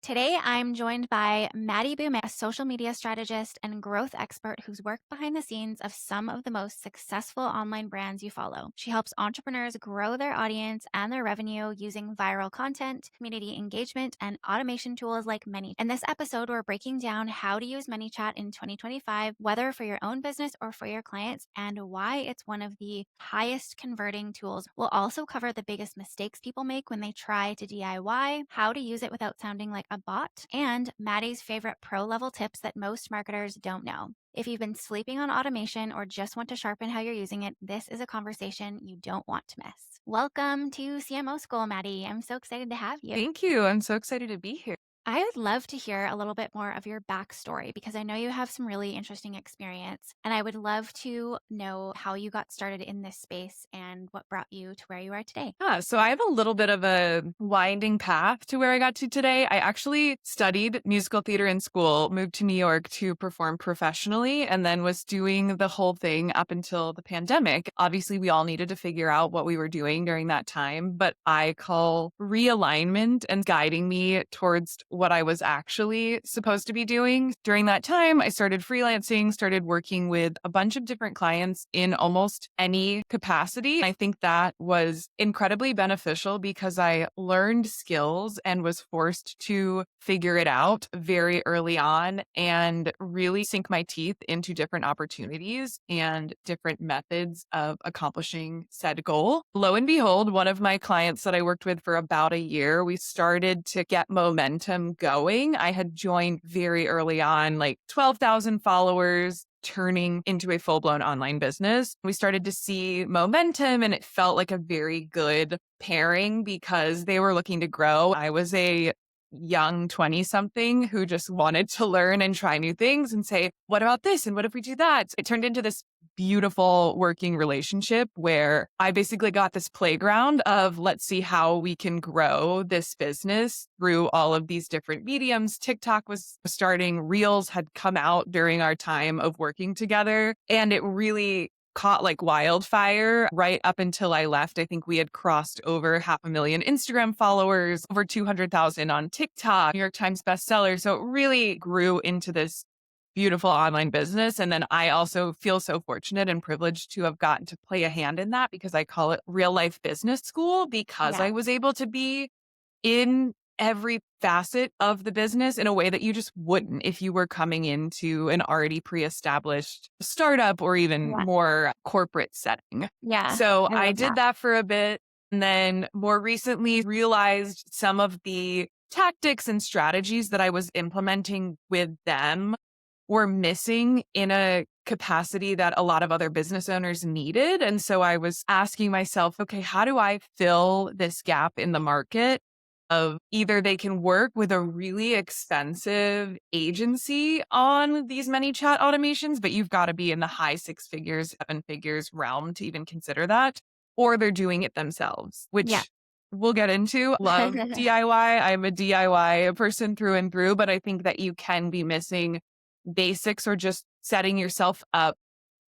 Today, I'm joined by Maddie Boom, a social media strategist and growth expert who's worked behind the scenes of some of the most successful online brands you follow. She helps entrepreneurs grow their audience and their revenue using viral content, community engagement, and automation tools like ManyChat. In this episode, we're breaking down how to use ManyChat in 2025, whether for your own business or for your clients, and why it's one of the highest converting tools. We'll also cover the biggest mistakes people make when they try to DIY, how to use it without sounding like a bot, and Maddie's favorite pro level tips that most marketers don't know. If you've been sleeping on automation or just want to sharpen how you're using it, this is a conversation you don't want to miss. Welcome to CMO School, Maddie. I'm so excited to have you. Thank you. I'm so excited to be here. I would love to hear a little bit more of your backstory because I know you have some really interesting experience, and I would love to know how you got started in this space and what brought you to where you are today. So I have a little bit of a winding path to where I got to today. I actually studied musical theater in school, moved to New York to perform professionally, and then was doing the whole thing up until the pandemic. Obviously, we all needed to figure out what we were doing during that time, but I call realignment and guiding me towards what I was actually supposed to be doing. During that time, I started freelancing, started working with a bunch of different clients in almost any capacity. I think that was incredibly beneficial because I learned skills and was forced to figure it out very early on and really sink my teeth into different opportunities and different methods of accomplishing said goal. Lo and behold, one of my clients that I worked with for about a year, we started to get momentum going. I had joined very early on, like 12,000 followers, turning into a full-blown online business. We started to see momentum and it felt like a very good pairing because they were looking to grow. I was a young 20 something who just wanted to learn and try new things and say, what about this? And what if we do that? It turned into this beautiful working relationship where I basically got this playground of let's see how we can grow this business through all of these different mediums. TikTok was starting, Reels had come out during our time of working together, and it really caught like wildfire right up until I left. I think we had crossed over 500,000 Instagram followers, over 200,000 on TikTok, New York Times bestseller. So it really grew into this beautiful online business. And then I also feel so fortunate and privileged to have gotten to play a hand in that because I call it real life business school because Yeah. I was able to be in every facet of the business in a way that you just wouldn't if you were coming into an already pre-established startup or even Yeah. more corporate setting. Yeah. So I I love did that. that for a bit and then more recently realized some of the tactics and strategies that I was implementing with them were missing in a capacity that a lot of other business owners needed. And so I was asking myself, okay, how do I fill this gap in the market of either they can work with a really expensive agency on these many chat automations, but you've got to be in the high six figures, seven figures realm to even consider that, or they're doing it themselves, Yeah. which we'll get into. Love DIY. I'm a DIY person through and through, but I think that you can be missing basics or just setting yourself up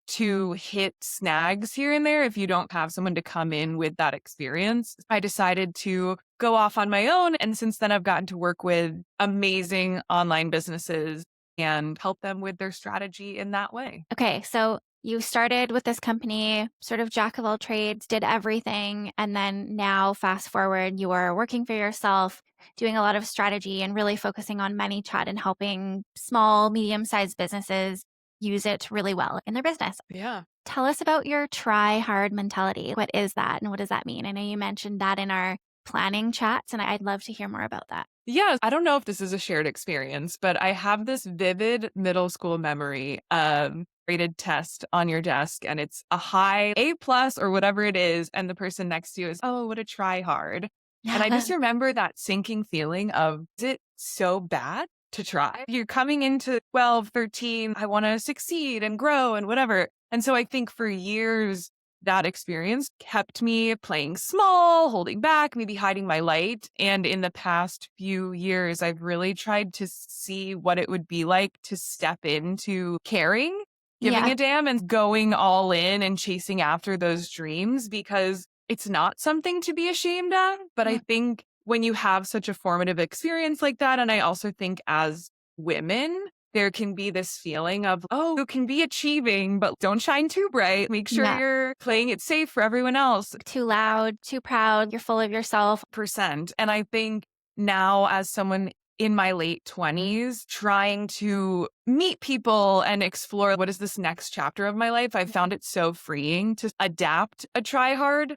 to hit snags here and there if you don't have someone to come in with that experience. I decided to go off on my own. And since then, I've gotten to work with amazing online businesses and help them with their strategy in that way. Okay. So you started with this company, sort of jack of all trades, did everything. And then now, fast forward, you are working for yourself, doing a lot of strategy and really focusing on ManyChat and helping small, medium sized businesses use it really well in their business. Yeah. Tell us about your try hard mentality. What is that? And what does that mean? I know you mentioned that in our planning chats, and I'd love to hear more about that. Yeah, I don't know if this is a shared experience, but I have this vivid middle school memory of graded test on your desk and it's a high A plus or whatever it is. And the person next to you is, oh, what a try hard. And I just remember that sinking feeling of, is it so bad to try? You're coming into 12, 13, I want to succeed and grow and whatever. And so I think for years, that experience kept me playing small, holding back, maybe hiding my light. And in the past few years, I've really tried to see what it would be like to step into caring, giving Yeah. a damn, and going all in and chasing after those dreams because it's not something to be ashamed of. But I think when you have such a formative experience like that, and I also think as women, there can be this feeling of, oh, you can be achieving, but don't shine too bright. Make sure Yeah. you're playing it safe for everyone else. Too loud, too proud, you're full of yourself. Percent. And I think now, as someone in my late 20s, trying to meet people and explore what is this next chapter of my life, I found it so freeing to adapt a try hard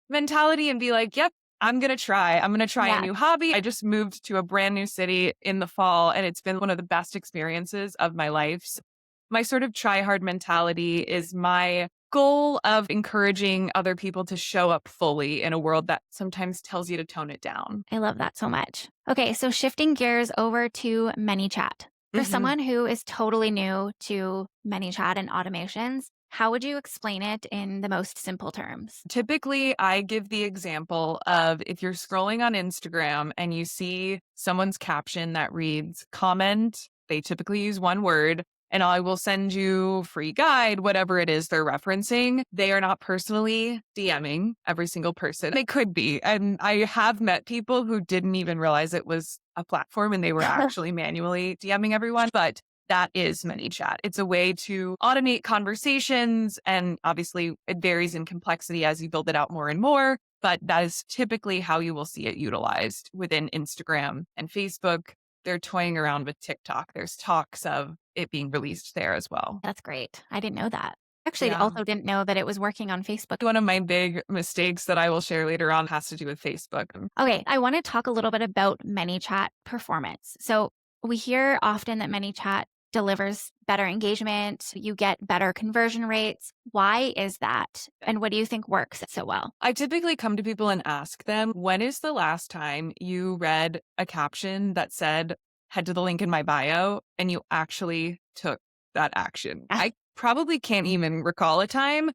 mentality and be like, yep, I'm going to try. I'm going to try a Yeah, new hobby. I just moved to a brand new city in the fall, and it's been one of the best experiences of my life. So my sort of try hard mentality is my goal of encouraging other people to show up fully in a world that sometimes tells you to tone it down. I love that so much. Okay, so shifting gears over to ManyChat. For Mhm. someone who is totally new to ManyChat and automations, how would you explain it in the most simple terms? Typically, I give the example of if you're scrolling on Instagram and you see someone's caption that reads comment, they typically use one word, and I will send you free guide, whatever it is they're referencing. They are not personally DMing every single person. They could be. And I have met people who didn't even realize it was a platform and they were actually manually DMing everyone. But that is ManyChat. It's a way to automate conversations. And obviously, it varies in complexity as you build it out more and more. But that is typically how you will see it utilized within Instagram and Facebook. They're toying around with TikTok. There's talks of it being released there as well. That's great. I didn't know that. Actually, Yeah. also didn't know that it was working on Facebook. One of my big mistakes that I will share later on has to do with Facebook. Okay, I want to talk a little bit about ManyChat performance. So we hear often that ManyChat delivers better engagement, you get better conversion rates. Why is that? And what do you think works so well? I typically come to people and ask them, when is the last time you read a caption that said, head to the link in my bio, and you actually took that action? I probably can't even recall a time.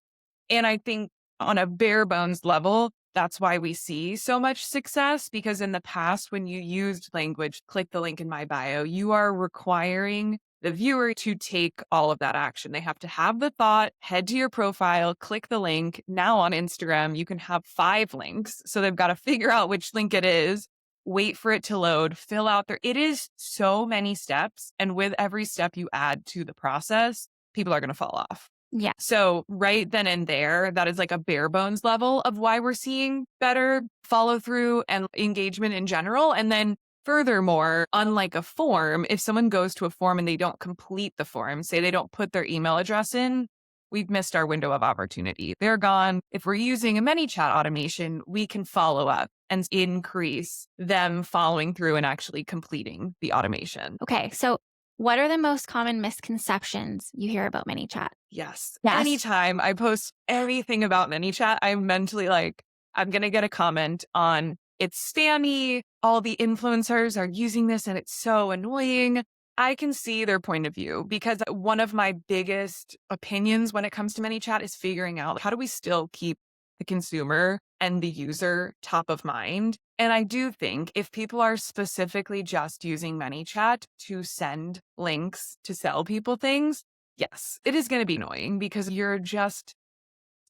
And I think on a bare bones level, that's why we see so much success, because in the past, when you used language, click the link in my bio, you are requiring the viewer to take all of that action. They have to have the thought, head to your profile, click the link. Now on Instagram, you can have 5 links. So they've got to figure out which link it is, wait for it to load, fill out their, it is so many steps. And with every step you add to the process, people are going to fall off. Yeah. So right then and there, that is like a bare bones level of why we're seeing better follow through and engagement in general. And then furthermore, unlike a form, if someone goes to a form and they don't complete the form, say they don't put their email address in, we've missed our window of opportunity. They're gone. If we're using a ManyChat automation, we can follow up and increase them following through and actually completing the automation. Okay, so what are the most common misconceptions you hear about ManyChat? Yes. Yes. Anytime I post anything about ManyChat, I'm mentally like, I'm going to get a comment on it's spammy. All the influencers are using this and it's so annoying. I can see their point of view because one of my biggest opinions when it comes to ManyChat is figuring out how do we still keep the consumer and the user top of mind. And I do think if people are specifically just using ManyChat to send links to sell people things, yes, it is going to be annoying because you're just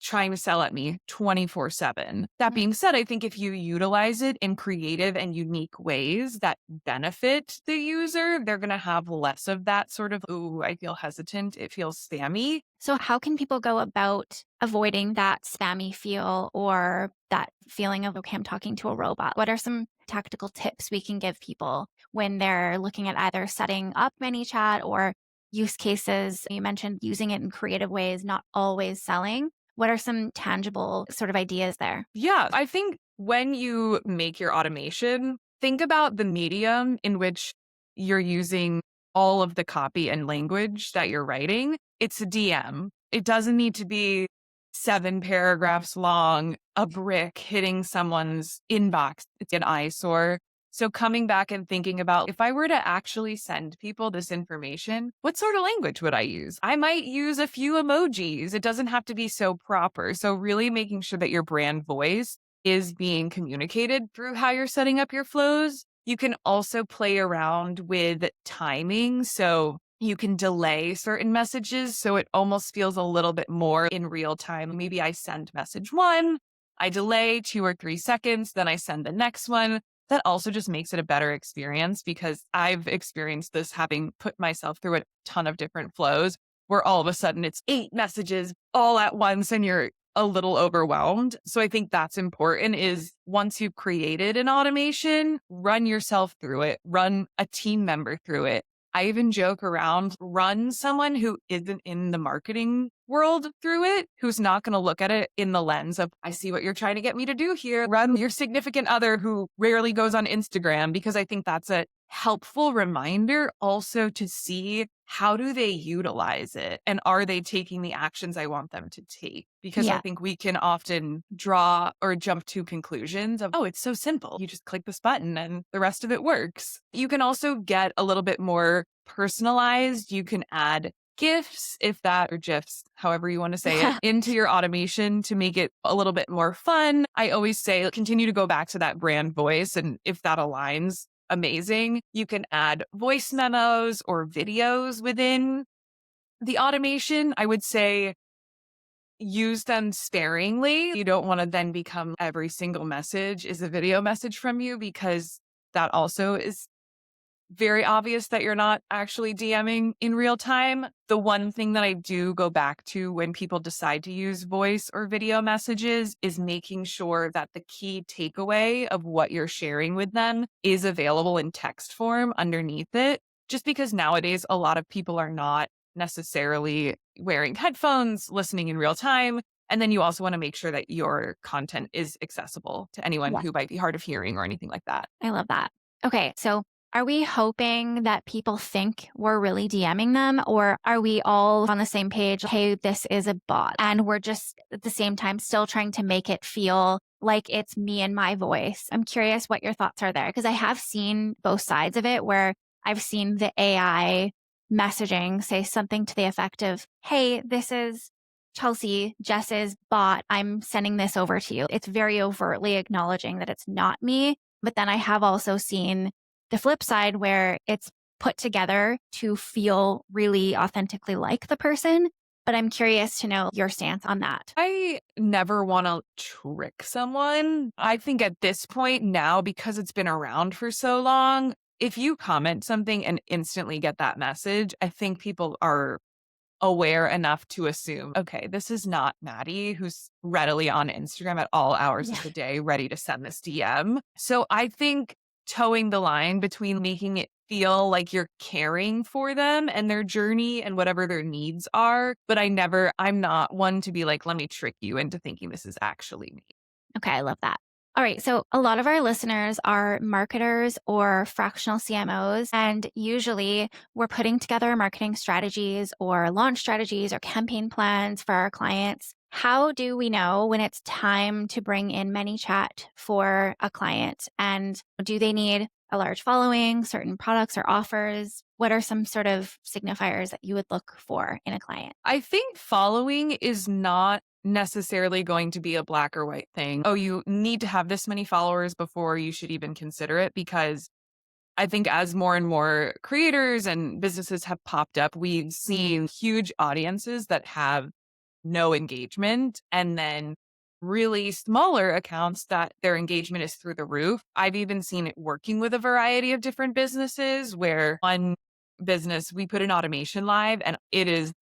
trying to sell at me 24/7. That being said, I think if you utilize it in creative and unique ways that benefit the user, they're going to have less of that sort of, ooh, I feel hesitant. It feels spammy. So, how can people go about avoiding that spammy feel or that feeling of, okay, I'm talking to a robot? What are some tactical tips we can give people when they're looking at either setting up ManyChat or use cases? You mentioned using it in creative ways, not always selling. What are some tangible sort of ideas there? Yeah, I think when you make your automation, think about the medium in which you're using all of the copy and language that you're writing. It's a DM. It doesn't need to be 7 paragraphs long, a brick hitting someone's inbox. It's an eyesore. So coming back and thinking about if I were to actually send people this information, what sort of language would I use? I might use a few emojis. It doesn't have to be so proper. So really making sure that your brand voice is being communicated through how you're setting up your flows. You can also play around with timing. So you can delay certain messages. So it almost feels a little bit more in real time. Maybe I send message 1, I delay 2 or 3 seconds, then I send the next one. that also just makes it a better experience because I've experienced this having put myself through a ton of different flows where all of a sudden it's 8 messages all at once and you're a little overwhelmed. So I think that's important is once you've created an automation, run yourself through it, run a team member through it. I even joke around, run someone who isn't in the marketing world through it, who's not going to look at it in the lens of, I see what you're trying to get me to do here. Run your significant other who rarely goes on Instagram, because I think that's a helpful reminder also to see how do they utilize it and are they taking the actions I want them to take? Because I Yeah. think we can often draw or jump to conclusions of, oh, it's so simple. You just click this button and the rest of it works. You can also get a little bit more personalized. You can add GIFs, if that, or GIFs, however you want to say it, into your automation to make it a little bit more fun. I always say continue to go back to that brand voice. And if that aligns, amazing. You can add voice memos or videos within the automation. I would say use them sparingly. You don't want to then become every single message is a video message from you, because that also is very obvious that you're not actually DMing in real time. The one thing that I do go back to when people decide to use voice or video messages is making sure that the key takeaway of what you're sharing with them is available in text form underneath it. Just because nowadays a lot of people are not necessarily wearing headphones, listening in real time. And then you also want to make sure that your content is accessible to anyone Yeah. who might be hard of hearing or anything like that. I love that. Okay. So are we hoping that people think we're really DMing them, or are we all on the same page? Hey, this is a bot. And we're just at the same time still trying to make it feel like it's me and my voice. I'm curious what your thoughts are there, because I have seen both sides of it where I've seen the AI messaging say something to the effect of, hey, this is Chelsea, Jess's bot. I'm sending this over to you. It's very overtly acknowledging that it's not me. But then I have also seen the flip side where it's put together to feel really authentically like the person. But I'm curious to know your stance on that. I never want to trick someone. I think at this point now, because it's been around for so long, if you comment something and instantly get that message, I think people are aware enough to assume, okay, this is not Maddie who's readily on Instagram at all hours Yeah. of the day, ready to send this DM. So I think towing the line between making it feel like you're caring for them and their journey and whatever their needs are. But I'm not one to be like, let me trick you into thinking this is actually me. Okay, I love that. All right. So, a lot of our listeners are marketers or fractional CMOs. And usually we're putting together marketing strategies or launch strategies or campaign plans for our clients. How do we know when it's time to bring in ManyChat for a client? And do they need a large following, certain products or offers? What are some sort of signifiers that you would look for in a client? I think following is not necessarily going to be a black or white thing. Oh, you need to have this many followers before you should even consider it, because I think as more and more creators and businesses have popped up, we've seen huge audiences that have no engagement, and then really smaller accounts that their engagement is through the roof. I've even seen it working with a variety of different businesses where one business, we put an automation live and it is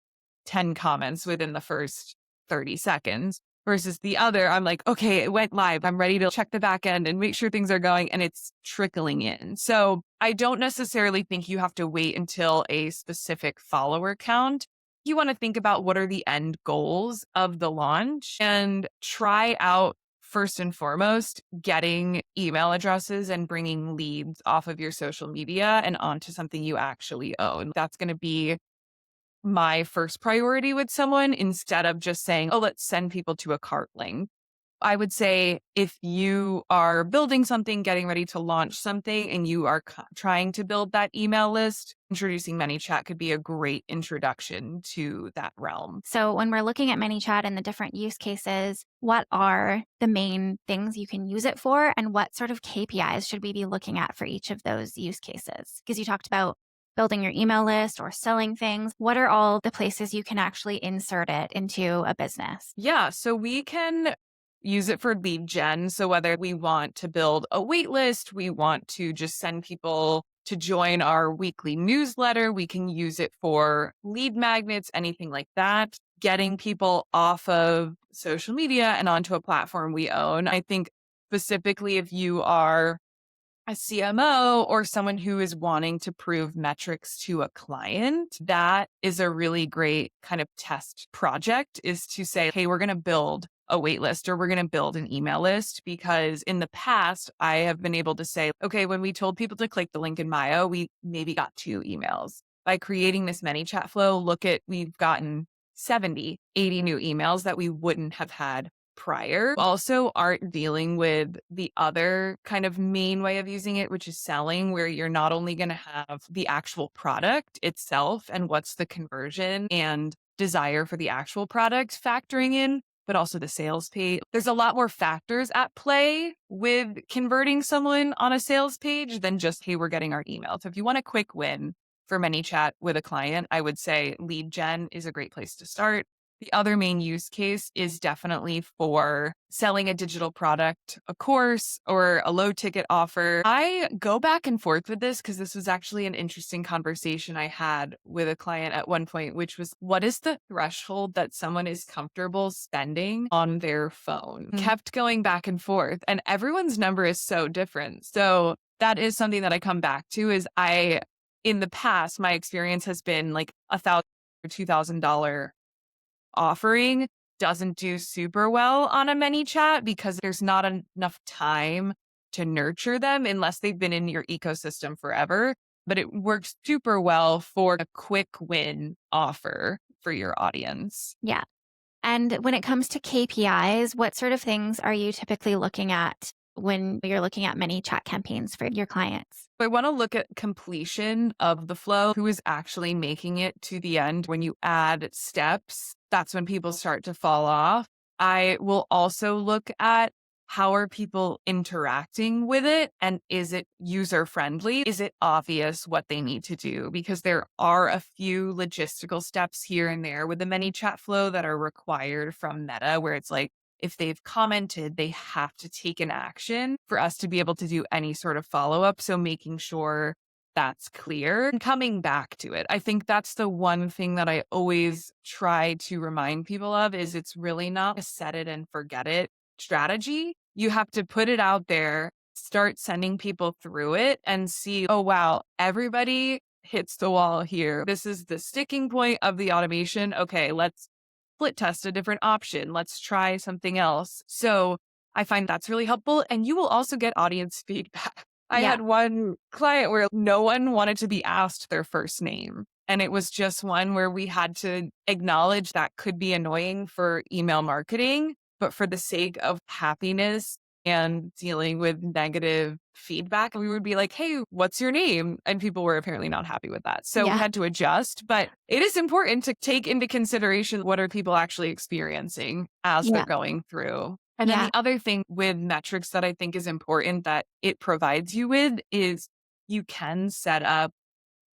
10 comments within the first 30 seconds versus the other. I'm like, okay, it went live. I'm ready to check the back end and make sure things are going, and it's trickling in. So I don't necessarily think you have to wait until a specific follower count. You want to think about what are the end goals of the launch and try out first and foremost, getting email addresses and bringing leads off of your social media and onto something you actually own. That's going to be my first priority with someone instead of just saying, oh, let's send people to a cart link. I would say if you are building something, getting ready to launch something, and you are trying to build that email list, introducing ManyChat could be a great introduction to that realm. So, when we're looking at ManyChat and the different use cases, what are the main things you can use it for? And what sort of KPIs should we be looking at for each of those use cases? Because you talked about building your email list or selling things. What are all the places you can actually insert it into a business? Yeah, so we can use it for lead gen. So whether we want to build a wait list, we want to just send people to join our weekly newsletter, we can use it for lead magnets, anything like that. Getting people off of social media and onto a platform we own. I think specifically if you are a CMO or someone who is wanting to prove metrics to a client, that is a really great kind of test project, is to say, hey, we're going to build a wait list or we're going to build an email list. Because in the past, I have been able to say, okay, when we told people to click the link in bio, we maybe got 2 emails. By creating this ManyChat flow, we've gotten 70, 80 new emails that we wouldn't have had prior. Also aren't dealing with the other kind of main way of using it, which is selling, where you're not only going to have the actual product itself and what's the conversion and desire for the actual product factoring in, but also the sales page. There's a lot more factors at play with converting someone on a sales page than just, hey, we're getting our email. So if you want a quick win for ManyChat with a client, I would say lead gen is a great place to start. The other main use case is definitely for selling a digital product, a course, or a low ticket offer. I go back and forth with this because this was actually an interesting conversation I had with a client at one point, which was, what is the threshold that someone is comfortable spending on their phone? Kept going back and forth, and everyone's number is so different. So that is something that I come back to is in the past, my experience has been like $1,000 or $2,000 offering doesn't do super well on a ManyChat because there's not enough time to nurture them unless they've been in your ecosystem forever. But it works super well for a quick win offer for your audience. Yeah. And when it comes to KPIs, what sort of things are you typically looking at when you're looking at ManyChat campaigns for your clients? I want to look at completion of the flow, who is actually making it to the end. When you add steps, that's when people start to fall off. I will also look at how are people interacting with it and is it user friendly? Is it obvious what they need to do? Because there are a few logistical steps here and there with the ManyChat flow that are required from Meta, where it's like, if they've commented, they have to take an action for us to be able to do any sort of follow up. So making sure that's clear and coming back to it. I think that's the one thing that I always try to remind people of is it's really not a set it and forget it strategy. You have to put it out there, start sending people through it and see, oh, wow, everybody hits the wall here. This is the sticking point of the automation. Okay, let's split test a different option. Let's try something else. So I find that's really helpful. And you will also get audience feedback. I Yeah. had one client where no one wanted to be asked their first name. And it was just one where we had to acknowledge that could be annoying for email marketing, but for the sake of happiness and dealing with negative feedback, we would be like, hey, what's your name? And people were apparently not happy with that. So we Yeah. had to adjust, but it is important to take into consideration what are people actually experiencing as they're Yeah. going through. And then Yeah. the other thing with metrics that I think is important that it provides you with is you can set up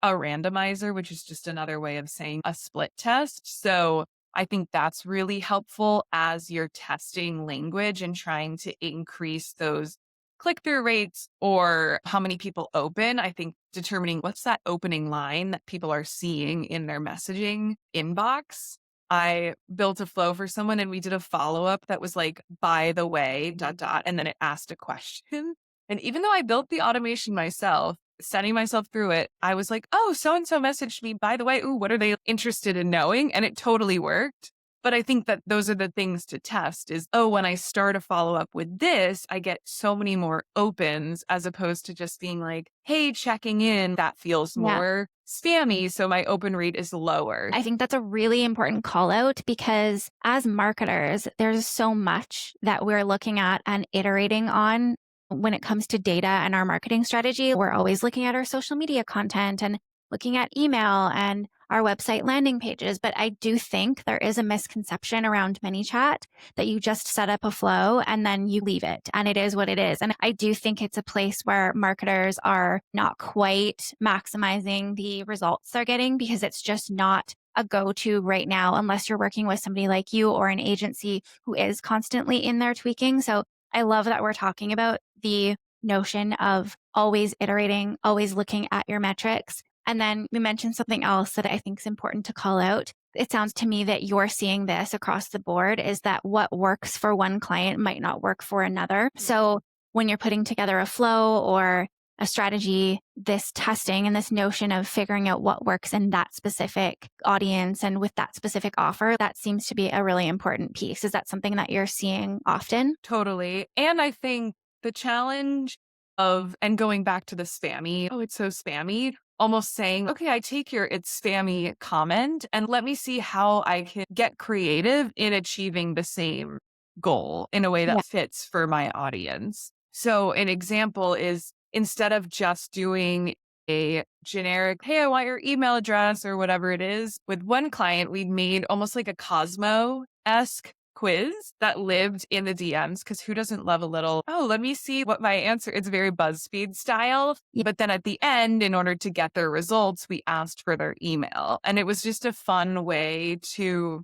a randomizer, which is just another way of saying a split test. So I think that's really helpful as you're testing language and trying to increase those click through rates or how many people open. I think determining what's that opening line that people are seeing in their messaging inbox. I built a flow for someone and we did a follow up that was like, by the way, dot, dot, and then it asked a question. And even though I built the automation myself, sending myself through it, I was like, oh, so-and-so messaged me, by the way, ooh, what are they interested in knowing? And it totally worked. But I think that those are the things to test is, oh, when I start a follow-up with this, I get so many more opens as opposed to just being like, hey, checking in, that feels Yeah. more spammy. So my open rate is lower. I think that's a really important call out because as marketers, there's so much that we're looking at and iterating on when it comes to data and our marketing strategy. We're always looking at our social media content and looking at email and our website landing pages. But I do think there is a misconception around ManyChat that you just set up a flow and then you leave it and it is what it is. And I do think it's a place where marketers are not quite maximizing the results they're getting because it's just not a go to right now, unless you're working with somebody like you or an agency who is constantly in there tweaking. So I love that we're talking about the notion of always iterating, always looking at your metrics. And then you mentioned something else that I think is important to call out. It sounds to me that you're seeing this across the board is that what works for one client might not work for another. So when you're putting together a flow or a strategy, this testing and this notion of figuring out what works in that specific audience and with that specific offer, that seems to be a really important piece. Is that something that you're seeing often? Totally. And I think the challenge of, and going back to the spammy, oh, it's so spammy, almost saying, okay, I take your it's spammy comment and let me see how I can get creative in achieving the same goal in a way Yeah. that fits for my audience. So, an example is instead of just doing a generic, hey, I want your email address or whatever it is, with one client, we made almost like a Cosmo esque quiz that lived in the DMs because who doesn't love a little, oh, let me see what my answer. It's very BuzzFeed style. Yeah. But then at the end, in order to get their results, we asked for their email. And it was just a fun way to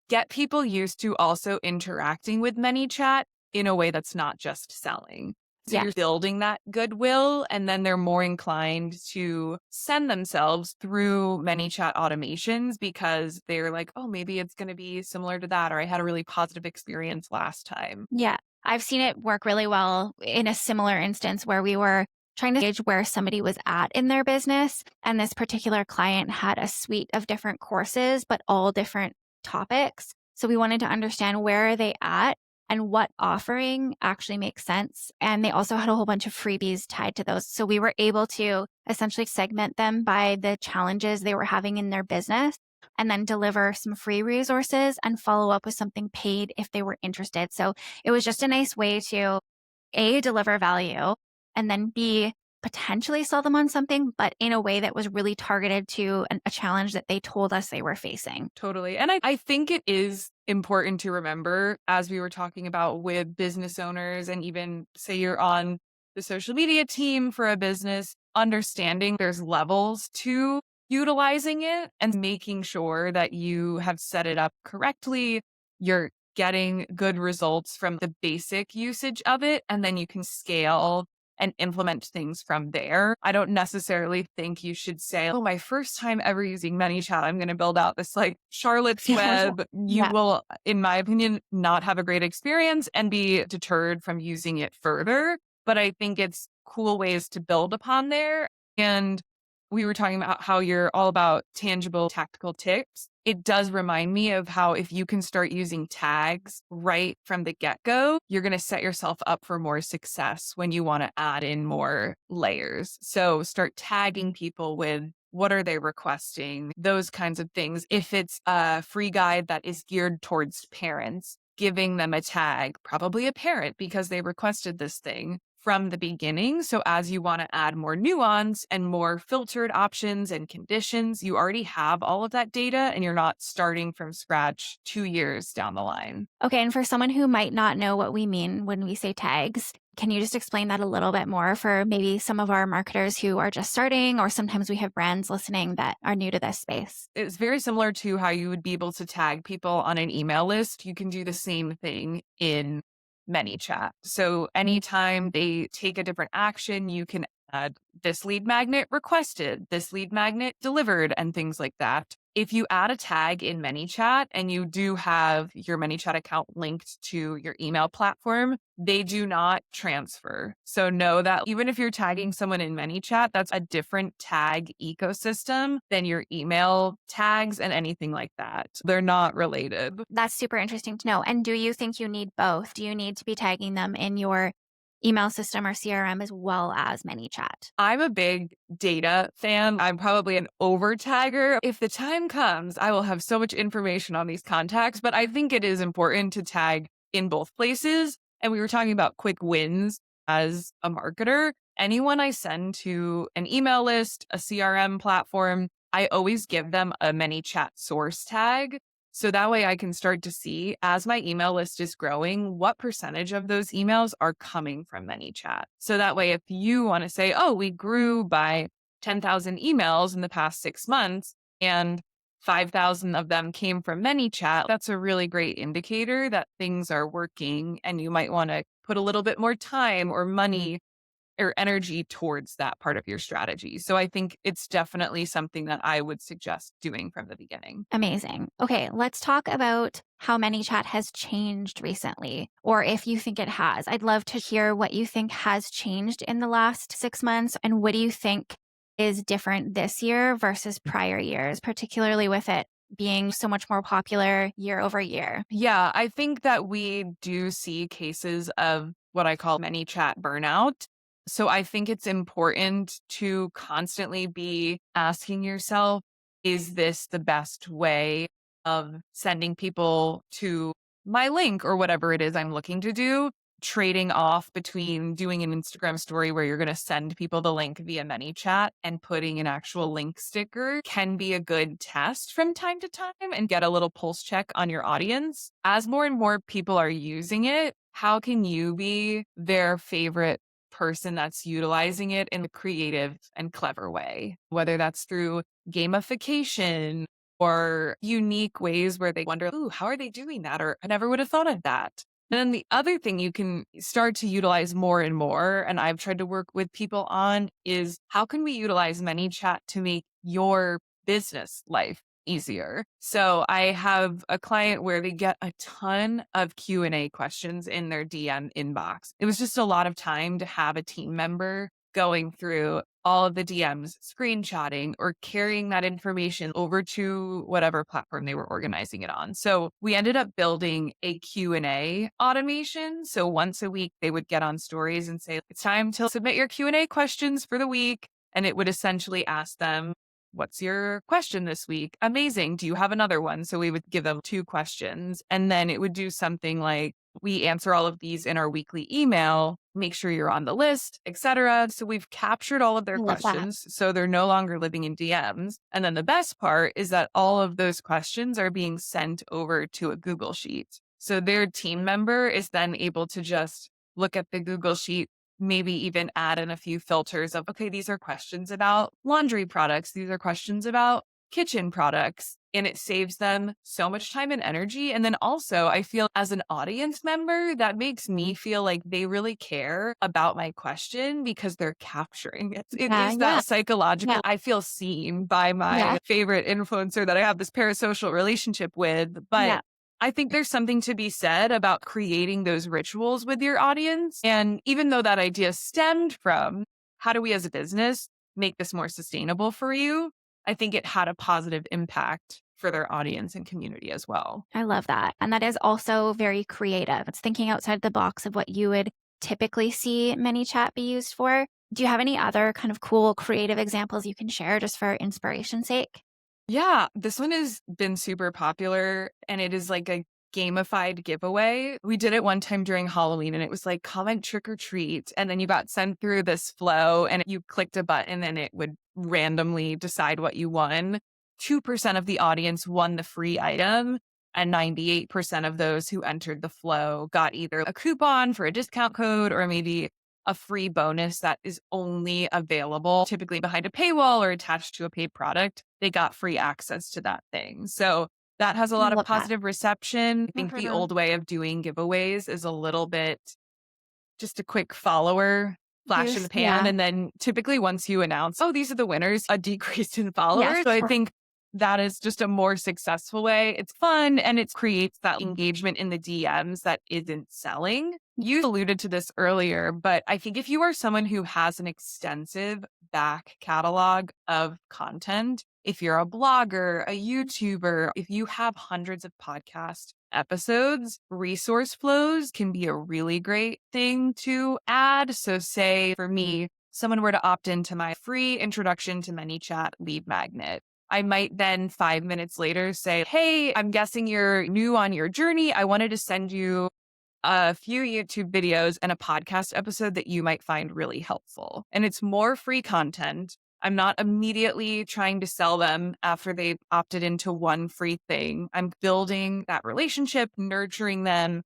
get people used to also interacting with ManyChat in a way that's not just selling. So Yeah. you're building that goodwill, and then they're more inclined to send themselves through ManyChat automations because they're like, oh, maybe it's going to be similar to that, or I had a really positive experience last time. Yeah. I've seen it work really well in a similar instance where we were trying to gauge where somebody was at in their business. And this particular client had a suite of different courses, but all different topics. So we wanted to understand where are they at and what offering actually makes sense. And they also had a whole bunch of freebies tied to those. So we were able to essentially segment them by the challenges they were having in their business and then deliver some free resources and follow up with something paid if they were interested. So it was just a nice way to A, deliver value, and then B, potentially sell them on something, but in a way that was really targeted to a challenge that they told us they were facing. Totally. And I think it is important to remember, as we were talking about with business owners, and even say you're on the social media team for a business, understanding there's levels to utilizing it and making sure that you have set it up correctly. You're getting good results from the basic usage of it, and then you can scale and implement things from there. I don't necessarily think you should say, oh, my first time ever using ManyChat, I'm going to build out this like Charlotte's Web. You Yeah. will, in my opinion, not have a great experience and be deterred from using it further. But I think it's cool ways to build upon there. And we were talking about how you're all about tangible tactical tips. It does remind me of how if you can start using tags right from the get-go, you're going to set yourself up for more success when you want to add in more layers. So start tagging people with what are they requesting, those kinds of things. If it's a free guide that is geared towards parents, giving them a tag, probably a parent because they requested this thing from the beginning. So as you want to add more nuance and more filtered options and conditions, you already have all of that data and you're not starting from scratch 2 years down the line. Okay. And for someone who might not know what we mean when we say tags, can you just explain that a little bit more for maybe some of our marketers who are just starting, or sometimes we have brands listening that are new to this space? It's very similar to how you would be able to tag people on an email list. You can do the same thing in ManyChat. So anytime they take a different action, you can add this lead magnet requested, this lead magnet delivered, and things like that. If you add a tag in ManyChat and you do have your ManyChat account linked to your email platform, they do not transfer. So know that even if you're tagging someone in ManyChat, that's a different tag ecosystem than your email tags and anything like that. They're not related. That's super interesting to know. And do you think you need both? Do you need to be tagging them in your email system or CRM as well as ManyChat? I'm a big data fan. I'm probably an over tagger. If the time comes, I will have so much information on these contacts, but I think it is important to tag in both places. And we were talking about quick wins as a marketer. Anyone I send to an email list, a CRM platform, I always give them a ManyChat source tag. So that way I can start to see as my email list is growing, what percentage of those emails are coming from ManyChat. So that way, if you want to say, oh, we grew by 10,000 emails in the past 6 months, and 5,000 of them came from ManyChat, that's a really great indicator that things are working and you might want to put a little bit more time or money or energy towards that part of your strategy. So I think it's definitely something that I would suggest doing from the beginning. Amazing. Okay, let's talk about how ManyChat has changed recently, or if you think it has. I'd love to hear what you think has changed in the last 6 months, and what do you think is different this year versus prior years, particularly with it being so much more popular year over year. Yeah, I think that we do see cases of what I call ManyChat burnout. So I think it's important to constantly be asking yourself, is this the best way of sending people to my link or whatever it is I'm looking to do? Trading off between doing an Instagram story where you're going to send people the link via ManyChat and putting an actual link sticker can be a good test from time to time and get a little pulse check on your audience. As more and more people are using it, how can you be their favorite person that's utilizing it in a creative and clever way? Whether that's through gamification or unique ways where they wonder, ooh, how are they doing that? Or I never would have thought of that. And then the other thing you can start to utilize more and more, and I've tried to work with people on, is how can we utilize ManyChat to make your business life easier? So I have a client where they get a ton of Q&A questions in their DM inbox. It was just a lot of time to have a team member going through all of the DMs, screenshotting or carrying that information over to whatever platform they were organizing it on. So we ended up building a Q&A automation. So once a week they would get on stories and say, it's time to submit your Q&A questions for the week. And it would essentially ask them, what's your question this week? Amazing. Do you have another one? So we would give them 2 questions and then it would do something like, we answer all of these in our weekly email. Make sure you're on the list, etc. So we've captured all of I their love that. questions. So they're no longer living in DMs. And then the best part is that all of those questions are being sent over to a Google Sheet. So their team member is then able to just look at the Google Sheet, maybe even add in a few filters of, okay, these are questions about laundry products. These are questions about kitchen products. And it saves them so much time and energy. And then also, I feel as an audience member, that makes me feel like they really care about my question because they're capturing it. It Yeah, is yeah, that psychological. yeah, I feel seen by yeah, my favorite influencer that I have this parasocial relationship with. But yeah. I think there's something to be said about creating those rituals with your audience. And even though that idea stemmed from how do we as a business make this more sustainable for you? I think it had a positive impact for their audience and community as well. I love that. And that is also very creative. It's thinking outside the box of what you would typically see ManyChat be used for. Do you have any other kind of cool creative examples you can share just for inspiration's sake? Yeah, this one has been super popular and it is like a gamified giveaway. We did it one time during Halloween and it was like comment trick or treat. And then you got sent through this flow and you clicked a button and it would randomly decide what you won. 2% of the audience won the free item. And 98% of those who entered the flow got either a coupon for a discount code or maybe a free bonus that is only available typically behind a paywall or attached to a paid product. They got free access to that thing. So that has a I lot of love that. positive reception. I think the Mhm. old way of doing giveaways is a little bit just a quick follower, flash in the pan. Yeah. And then typically once you announce, oh, these are the winners, a decrease in followers. Yes. So I think that is just a more successful way. It's fun and it creates that engagement in the DMs that isn't selling. You alluded to this earlier, but I think if you are someone who has an extensive back catalog of content, if you're a blogger, a YouTuber, if you have hundreds of podcast episodes, resource flows can be a really great thing to add. So say for me, someone were to opt into my free introduction to ManyChat lead magnet. I might then 5 minutes later say, hey, I'm guessing you're new on your journey. I wanted to send you a few YouTube videos and a podcast episode that you might find really helpful. And it's more free content. I'm not immediately trying to sell them after they've opted into one free thing. I'm building that relationship, nurturing them,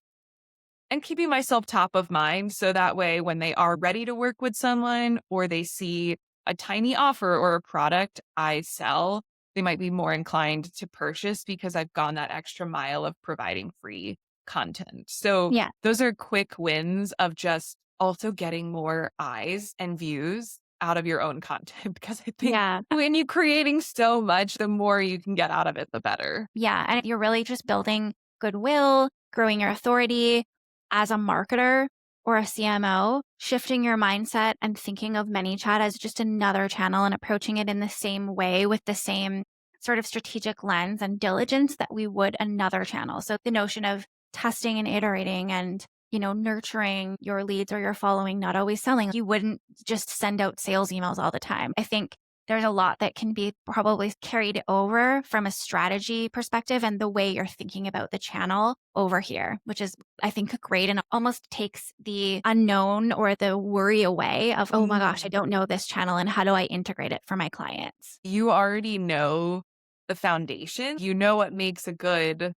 and keeping myself top of mind. So that way, when they are ready to work with someone or they see a tiny offer or a product I sell, they might be more inclined to purchase because I've gone that extra mile of providing free content. So Yeah. those are quick wins of just also getting more eyes and views out of your own content because I think Yeah. when you're creating so much, the more you can get out of it, the better. Yeah. And you're really just building goodwill, growing your authority as a marketer or a CMO, shifting your mindset and thinking of ManyChat as just another channel and approaching it in the same way with the same sort of strategic lens and diligence that we would another channel. So the notion of testing and iterating and nurturing your leads or your following, not always selling. You wouldn't just send out sales emails all the time. I think there's a lot that can be probably carried over from a strategy perspective and the way you're thinking about the channel over here, which is, I think, great and almost takes the unknown or the worry away of, oh my gosh, I don't know this channel and how do I integrate it for my clients? You already know the foundation. You know what makes a good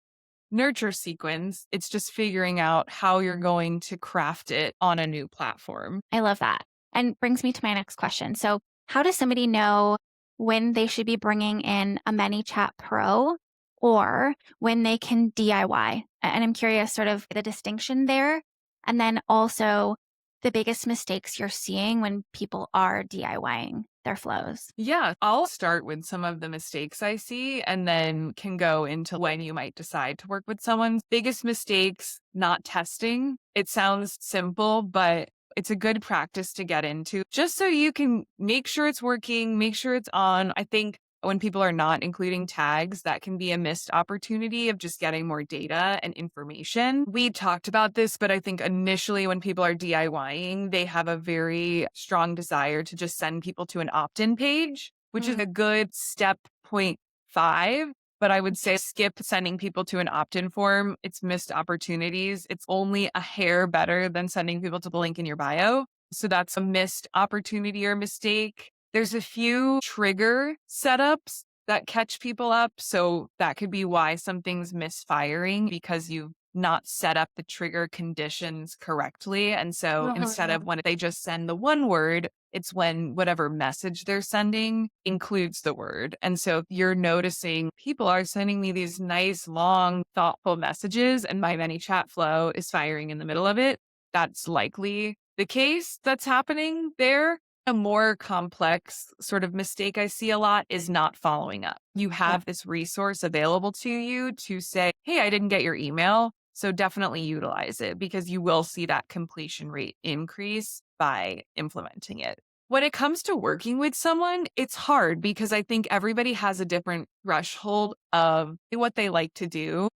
nurture sequence. It's just figuring out how you're going to craft it on a new platform. I love that. And brings me to my next question. So, how does somebody know when they should be bringing in a ManyChat Pro or when they can DIY? And I'm curious, sort of the distinction there. And then also the biggest mistakes you're seeing when people are DIYing their flows. Yeah, I'll start with some of the mistakes I see and then can go into when you might decide to work with someone's biggest mistakes, not testing. It sounds simple, but it's a good practice to get into just so you can make sure it's working, make sure it's on. I think when people are not including tags, that can be a missed opportunity of just getting more data and information. We talked about this, but I think initially when people are DIYing, they have a very strong desire to just send people to an opt-in page, which is a good step point five. But I would say skip sending people to an opt-in form. It's missed opportunities. It's only a hair better than sending people to the link in your bio. So that's a missed opportunity or mistake. There's a few trigger setups that catch people up. So that could be why something's misfiring because you've not set up the trigger conditions correctly. And so instead of when they just send the one word, it's when whatever message they're sending includes the word. And so if you're noticing people are sending me these nice, long, thoughtful messages and my ManyChat flow is firing in the middle of it, that's likely the case that's happening there. A more complex sort of mistake I see a lot is not following up. You have this resource available to you to say, hey, I didn't get your email. So definitely utilize it because you will see that completion rate increase by implementing it. When it comes to working with someone, it's hard because I think everybody has a different threshold of what they like to do,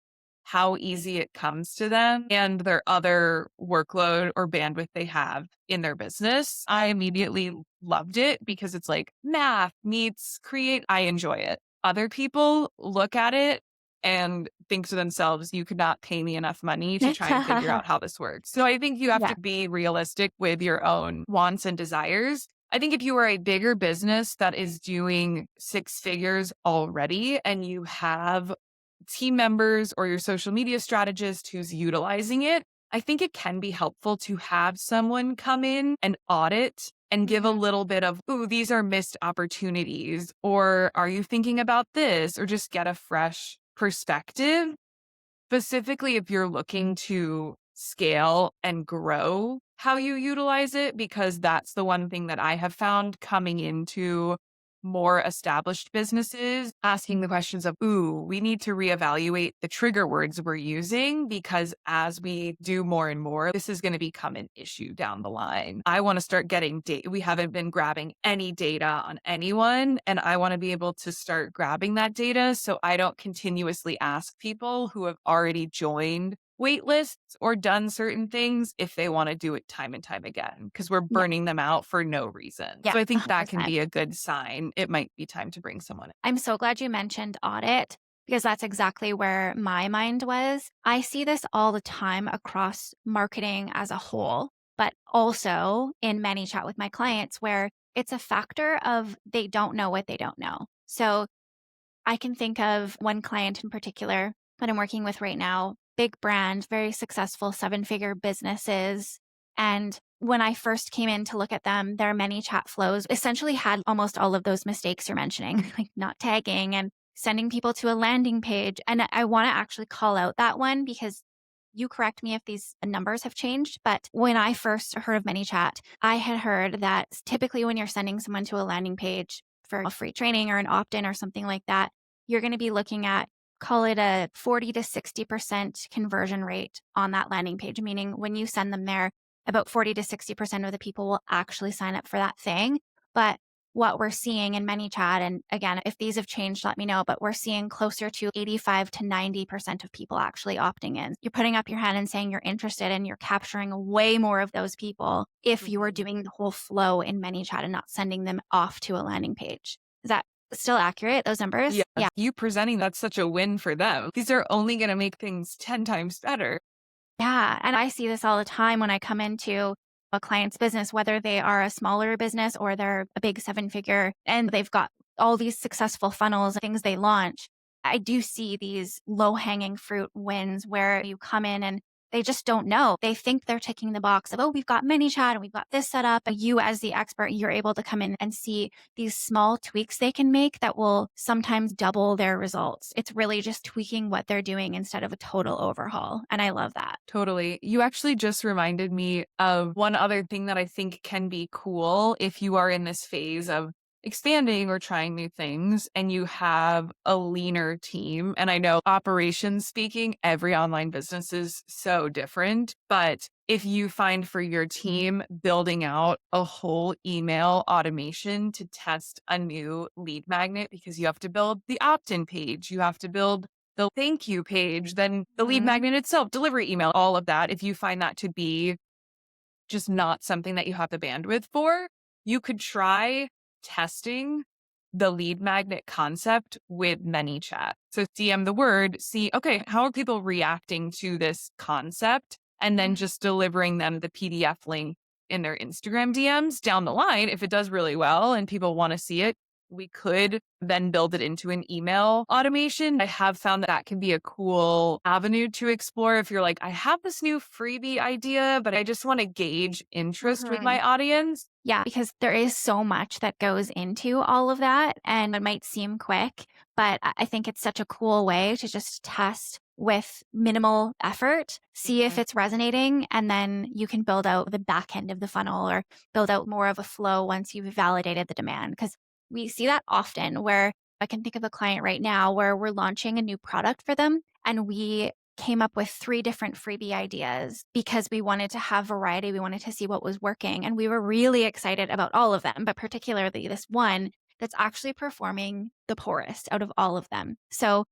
how easy it comes to them, and their other workload or bandwidth they have in their business. I immediately loved it because it's like math meets create. I enjoy it. Other people look at it and think to themselves, you could not pay me enough money to try and figure out how this works. So I think you have Yeah. to be realistic with your own wants and desires. I think if you are a bigger business that is doing six figures already and you have team members or your social media strategist who's utilizing it, I think it can be helpful to have someone come in and audit and give a little bit of, ooh, these are missed opportunities, or are you thinking about this, or just get a fresh perspective. Specifically, if you're looking to scale and grow how you utilize it, because that's the one thing that I have found coming into more established businesses, asking the questions of, ooh, we need to reevaluate the trigger words we're using because as we do more and more, this is going to become an issue down the line. I want to start getting data. We haven't been grabbing any data on anyone, and I want to be able to start grabbing that data so I don't continuously ask people who have already joined wait lists or done certain things if they want to do it time and time again because we're Yeah. burning them out for no reason. Yeah. So I think that can 100%. be a good sign. It might be time to bring someone in. I'm so glad you mentioned audit because that's exactly where my mind was. I see this all the time across marketing as a whole, but also in ManyChat with my clients where it's a factor of they don't know what they don't know. So I can think of one client in particular that I'm working with right now, big brand, very successful seven-figure businesses. And when I first came in to look at them, their ManyChat flows essentially had almost all of those mistakes you're mentioning, like not tagging and sending people to a landing page. And I want to actually call out that one because you correct me if these numbers have changed. But when I first heard of ManyChat, I had heard that typically when you're sending someone to a landing page for a free training or an opt in or something like that, you're going to be looking at, call it a 40 to 60% conversion rate on that landing page, meaning when you send them there, about 40 to 60% of the people will actually sign up for that thing. But what we're seeing in ManyChat, and again, if these have changed, let me know, but we're seeing closer to 85 to 90% of people actually opting in. You're putting up your hand and saying you're interested, and you're capturing way more of those people if you are Mhm. doing the whole flow in ManyChat and not sending them off to a landing page. Is that still accurate, those numbers? Yeah, Yeah. you presenting that's such a win for them. These are only going to make things 10 times better. Yeah. And I see this all the time when I come into a client's business, whether they are a smaller business or they're a big seven figure and they've got all these successful funnels, things they launch. I do see these low hanging fruit wins where you come in and they just don't know. They think they're ticking the box of, oh, we've got ManyChat and we've got this set up. And you, as the expert, you're able to come in and see these small tweaks they can make that will sometimes double their results. It's really just tweaking what they're doing instead of a total overhaul. And I love that. Totally. You actually just reminded me of one other thing that I think can be cool if you are in this phase of expanding or trying new things and you have a leaner team. And I know operations speaking, every online business is so different. But if you find for your team building out a whole email automation to test a new lead magnet, because you have to build the opt in page, you have to build the thank you page, then the lead Mhm. magnet itself, delivery email, all of that. If you find that to be just not something that you have the bandwidth for, you could try testing the lead magnet concept with ManyChat. So DM the word, see, okay, how are people reacting to this concept? And then Mhm. just delivering them the PDF link in their Instagram DMs down the line. If it does really well and people want to see it, we could then build it into an email automation. I have found that that can be a cool avenue to explore if you're like, I have this new freebie idea, but I just want to gauge interest with Mhm. my audience. Yeah, because there is so much that goes into all of that, and it might seem quick, but I think it's such a cool way to just test with minimal effort, see if Mhm. it's resonating, and then you can build out the back end of the funnel or build out more of a flow once you've validated the demand. Because we see that often where I can think of a client right now where we're launching a new product for them and we came up with 3 different freebie ideas because we wanted to have variety. We wanted to see what was working. And we were really excited about all of them, but particularly this one that's actually performing the poorest out of all of them. So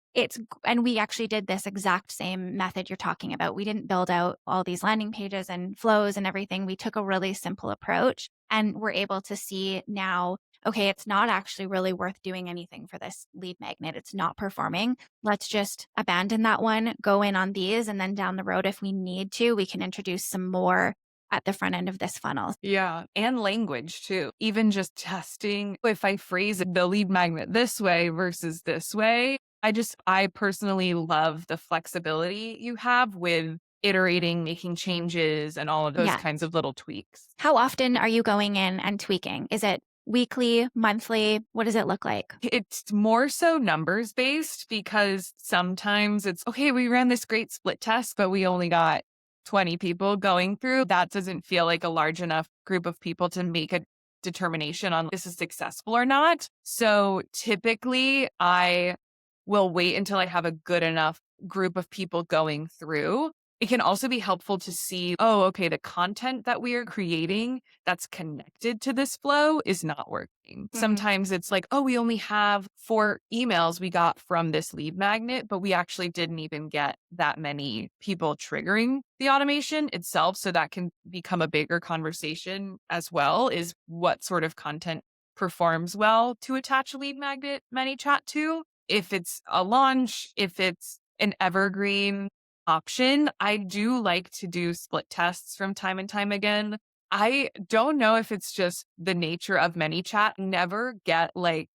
and we actually did this exact same method you're talking about. We didn't build out all these landing pages and flows and everything. We took a really simple approach and we're able to see now, okay, it's not actually really worth doing anything for this lead magnet. It's not performing. Let's just abandon that one, go in on these, and then down the road, if we need to, we can introduce some more at the front end of this funnel. Yeah. And language too. Even just testing if I phrase the lead magnet this way versus this way. I personally love the flexibility you have with iterating, making changes, and all of those Yeah. kinds of little tweaks. How often are you going in and tweaking? Is it weekly, monthly? What does it look like? It's more so numbers based because sometimes it's okay, we ran this great split test, but we only got 20 people going through. That doesn't feel like a large enough group of people to make a determination on this is successful or not. So typically, I will wait until I have a good enough group of people going through. It can also be helpful to see, oh, okay, the content that we are creating that's connected to this flow is not working. Mhm. Sometimes it's like, oh, we only have 4 emails we got from this lead magnet, but we actually didn't even get that many people triggering the automation itself. So that can become a bigger conversation as well, is what sort of content performs well to attach a lead magnet ManyChat to. If it's a launch, if it's an evergreen option, I do like to do split tests from time and time again. I don't know if it's just the nature of ManyChat. Never get like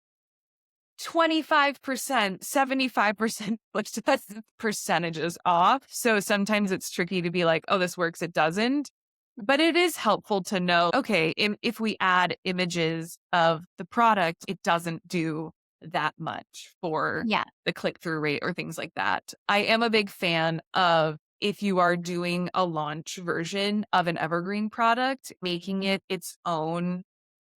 25%, 75% split test percentages off. So sometimes it's tricky to be like, oh, this works, it doesn't. But it is helpful to know, okay, if we add images of the product, it doesn't do that much for Yeah. the click-through rate or things like that. I am a big fan of if you are doing a launch version of an evergreen product, making it its own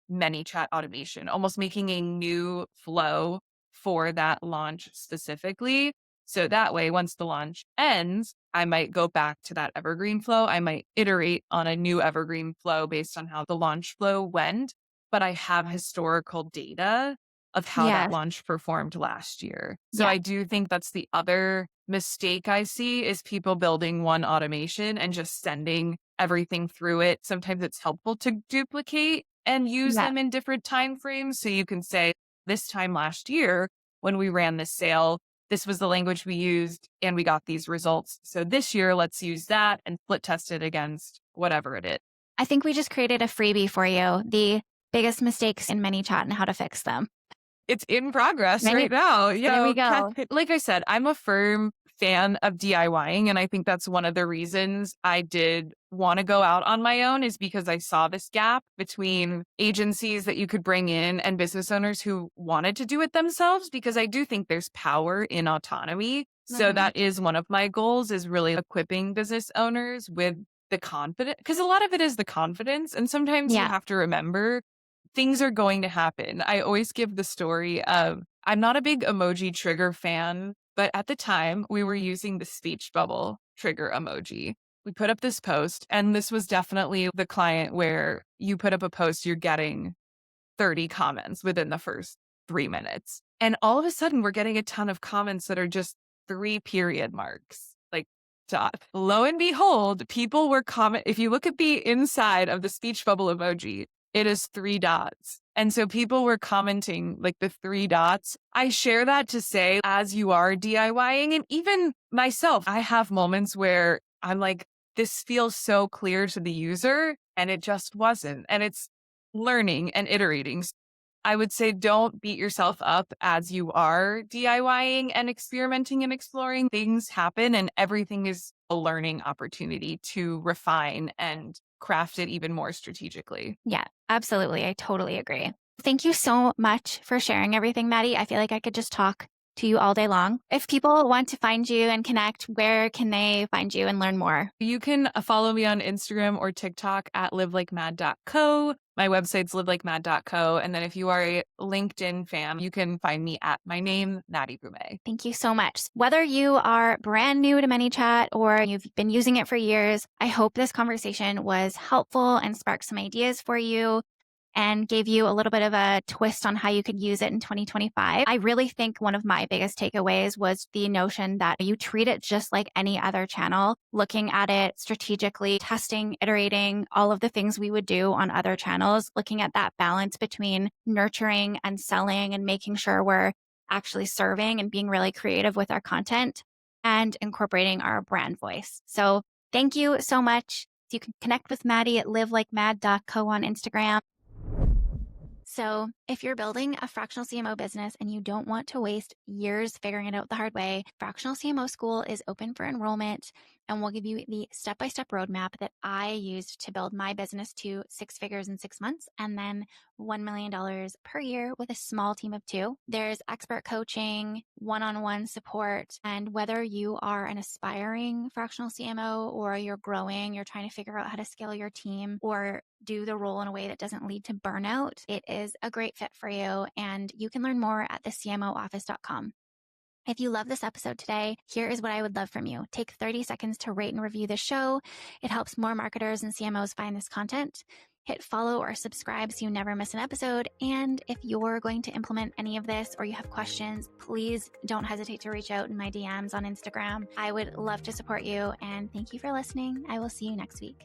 ManyChat automation, almost making a new flow for that launch specifically. So that way, once the launch ends, I might go back to that evergreen flow. I might iterate on a new evergreen flow based on how the launch flow went, but I have historical data of how that Yes. launch performed last year. So Yeah. I do think that's the other mistake I see is people building one automation and just sending everything through it. Sometimes it's helpful to duplicate and use Yeah. them in different time frames. So you can say, this time last year, when we ran this sale, this was the language we used and we got these results. So this year, let's use that and split test it against whatever it is. I think we just created a freebie for you, the biggest mistakes in ManyChat and how to fix them. It's in progress Ready? right now. There we Okay. go. Like I said, I'm a firm fan of DIYing. And I think that's one of the reasons I did want to go out on my own is because I saw this gap between agencies that you could bring in and business owners who wanted to do it themselves, because I do think there's power in autonomy. So Mhm. that is one of my goals is really equipping business owners with the confidence, because a lot of it is the confidence. And sometimes you Yeah. have to remember things are going to happen. I always give the story of I'm not a big emoji trigger fan, but at the time we were using the speech bubble trigger emoji. We put up this post, and this was definitely the client where you put up a post, you're getting 30 comments within the first 3 minutes. And all of a sudden, we're getting a ton of comments that are just 3 period marks. Like, dot. Lo and behold, people were comment. If you look at the inside of the speech bubble emoji, it is 3 dots. And so people were commenting like the 3 dots. I share that to say, as you are DIYing, and even myself, I have moments where I'm like, this feels so clear to the user, and it just wasn't. And it's learning and iterating. I would say don't beat yourself up as you are DIYing and experimenting and exploring. Things happen and everything is a learning opportunity to refine and craft it even more strategically. Yeah, absolutely. I totally agree. Thank you so much for sharing everything, Maddie. I feel like I could just talk to you all day long. If people want to find you and connect, where can they find you and learn more? You can follow me on Instagram or TikTok at livelikemad.co. My website's livelikemad.co. And then if you are a LinkedIn fan, you can find me at my name, Maddie Boumet. Thank you so much. Whether you are brand new to ManyChat or you've been using it for years, I hope this conversation was helpful and sparked some ideas for you and gave you a little bit of a twist on how you could use it in 2025. I really think one of my biggest takeaways was the notion that you treat it just like any other channel, looking at it strategically, testing, iterating, all of the things we would do on other channels, looking at that balance between nurturing and selling and making sure we're actually serving and being really creative with our content and incorporating our brand voice. So thank you so much. You can connect with Maddie at livelikemad.co on Instagram. So, if you're building a fractional CMO business and you don't want to waste years figuring it out the hard way, Fractional CMO School is open for enrollment and we'll give you the step-by-step roadmap that I used to build my business to 6 figures in 6 months and then $1 million per year with a small team of 2. There's expert coaching, one-on-one support, and whether you are an aspiring fractional CMO or you're growing, you're trying to figure out how to scale your team or do the role in a way that doesn't lead to burnout, it is a great fit for you. And you can learn more at thecmooffice.com. If you love this episode today, here is what I would love from you. Take 30 seconds to rate and review the show. It helps more marketers and CMOs find this content. Hit follow or subscribe so you never miss an episode. And if you're going to implement any of this or you have questions, please don't hesitate to reach out in my DMs on Instagram. I would love to support you. And thank you for listening. I will see you next week.